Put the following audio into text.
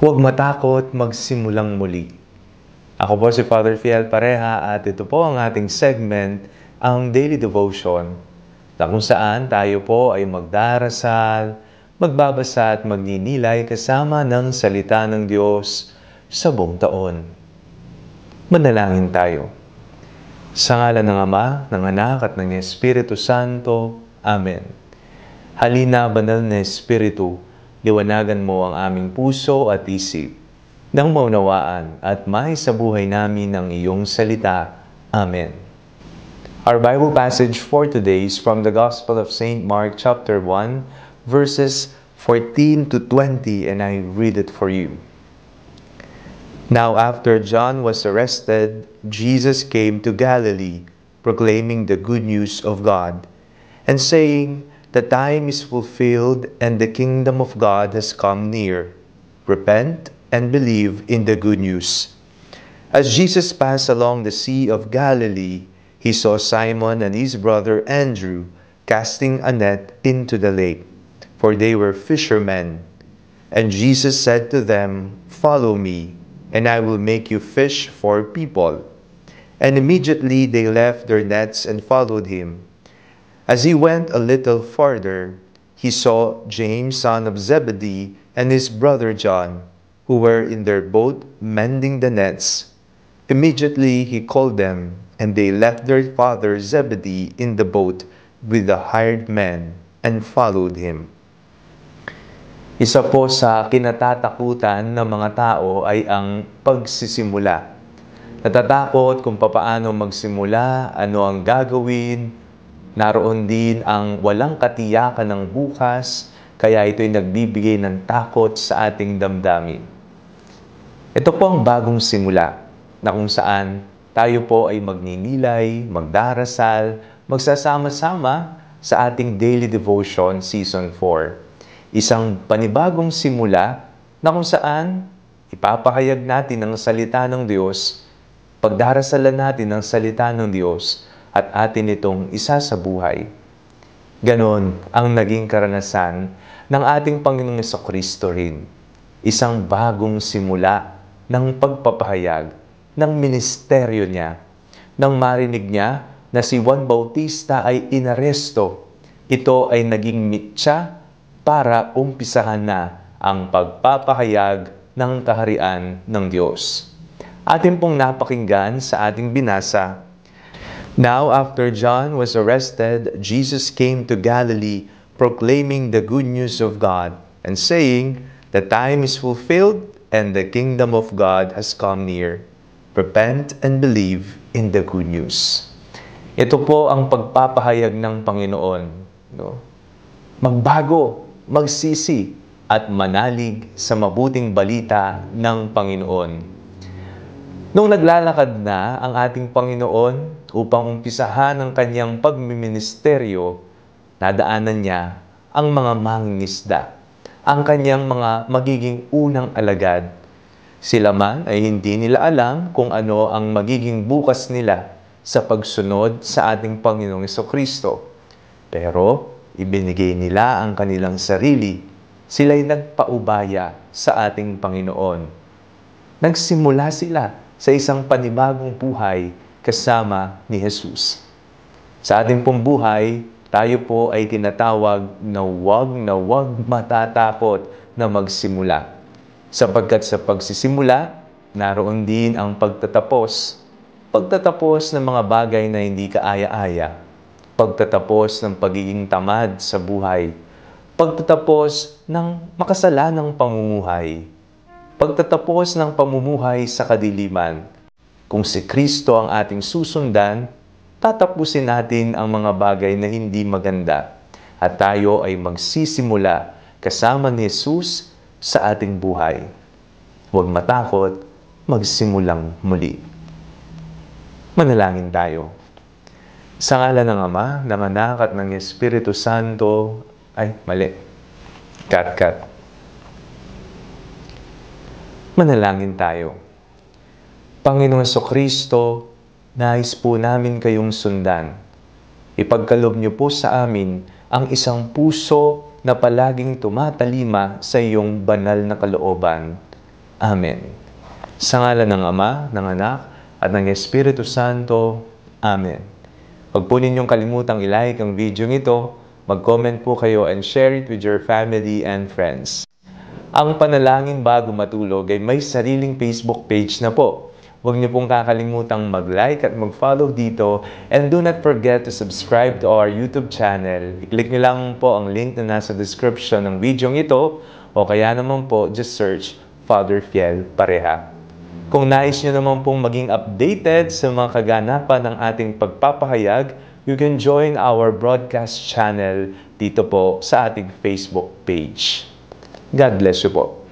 Huwag matakot magsimulang muli. Ako po si Father Fiel Pareha at ito po ang ating segment, ang Daily Devotion, na kung saan tayo po ay magdarasal, magbabasa at magninilay kasama ng salita ng Diyos sa buong taon. Manalangin tayo. Sa ngalan ng Ama, ng Anak at ng Espiritu Santo. Amen. Halina, banal na Espiritu, liwanagan mo ang aming puso at isip, nang maunawaan at may sa buhay namin ang iyong salita. Amen. Our Bible passage for today is from the Gospel of St. Mark chapter 1, verses 14 to 20, and I read it for you. Now after John was arrested, Jesus came to Galilee, proclaiming the good news of God, and saying, "The time is fulfilled and the kingdom of God has come near. Repent and believe in the good news." As Jesus passed along the Sea of Galilee, he saw Simon and his brother Andrew casting a net into the lake, for they were fishermen. And Jesus said to them, "Follow me, and I will make you fish for people." And immediately they left their nets and followed him. As he went a little farther, he saw James, son of Zebedee, and his brother John, who were in their boat mending the nets. Immediately he called them, and they left their father Zebedee in the boat with the hired men, and followed him. Isa po sa kinatatakutan ng mga tao ay ang pagsisimula. Natatakot kung papaano magsimula, ano ang gagawin. Naroon din ang walang katiyakan ng bukas, kaya ito'y nagbibigay ng takot sa ating damdamin. Ito po ang bagong simula, na kung saan tayo po ay magninilay, magdarasal, magsasama-sama sa ating Daily Devotion Season 4. Isang panibagong simula na kung saan ipapahayag natin ang salita ng Diyos, pagdarasalan natin ang salita ng Diyos, at atin itong isa sa buhay. Ganon ang naging karanasan ng ating Panginoong Jesucristo rin. Isang bagong simula ng pagpapahayag ng ministeryo niya. Nang marinig niya na si Juan Bautista ay inaresto, ito ay naging mitya para umpisahan na ang pagpapahayag ng kaharian ng Diyos. Atin pong napakinggan sa ating binasa. Now after John was arrested, Jesus came to Galilee, proclaiming the good news of God, and saying, "The time is fulfilled, and the kingdom of God has come near. Repent and believe in the good news." Ito po ang pagpapahayag ng Panginoon. No? Magbago, magsisi, at manalig sa mabuting balita ng Panginoon. Nung naglalakad na ang ating Panginoon upang umpisahan ang kanyang pagmiministeryo, nadaanan niya ang mga mangingisda, ang kanyang mga magiging unang alagad. Sila man ay hindi nila alam kung ano ang magiging bukas nila sa pagsunod sa ating Panginoong Jesucristo. Pero ibinigay nila ang kanilang sarili. Sila'y nagpaubaya sa ating Panginoon. Nagsimula sila sa isang panibagong buhay kasama ni Jesus. Sa ating pong buhay, tayo po ay tinatawag na huwag matatakot na magsimula. Sapagkat sa pagsisimula, naroon din ang pagtatapos. Pagtatapos ng mga bagay na hindi kaaya-aya. Pagtatapos ng pagiging tamad sa buhay. Pagtatapos ng makasalanang pamumuhay. Pagtatapos ng pamumuhay sa kadiliman. Kung si Kristo ang ating susundan, tatapusin natin ang mga bagay na hindi maganda at tayo ay magsisimula kasama ni Jesus sa ating buhay. Huwag matakot, magsimulang muli. Manalangin tayo. Sa ngalan ng Ama, ng Anak at ng Espiritu Santo, Manalangin tayo. Panginoong Jesucristo, nais po namin kayong sundan. Ipagkaloob niyo po sa amin ang isang puso na palaging tumatalima sa iyong banal na kalooban. Amen. Sa ngalan ng Ama, ng Anak, at ng Espiritu Santo. Amen. Huwag po ninyong kalimutang ilike ang video ito, mag-comment po kayo and share it with your family and friends. Ang Panalangin Bago Matulog ay may sariling Facebook page na po. Huwag niyo pong kakalimutang mag-like at mag-follow dito, and do not forget to subscribe to our YouTube channel. I-click niyo lang po ang link na nasa description ng video ito, o kaya naman po just search Father Fiel Pareha. Kung nais niyo naman pong maging updated sa mga kaganapan ng ating pagpapahayag, you can join our broadcast channel dito po sa ating Facebook page. God bless you po.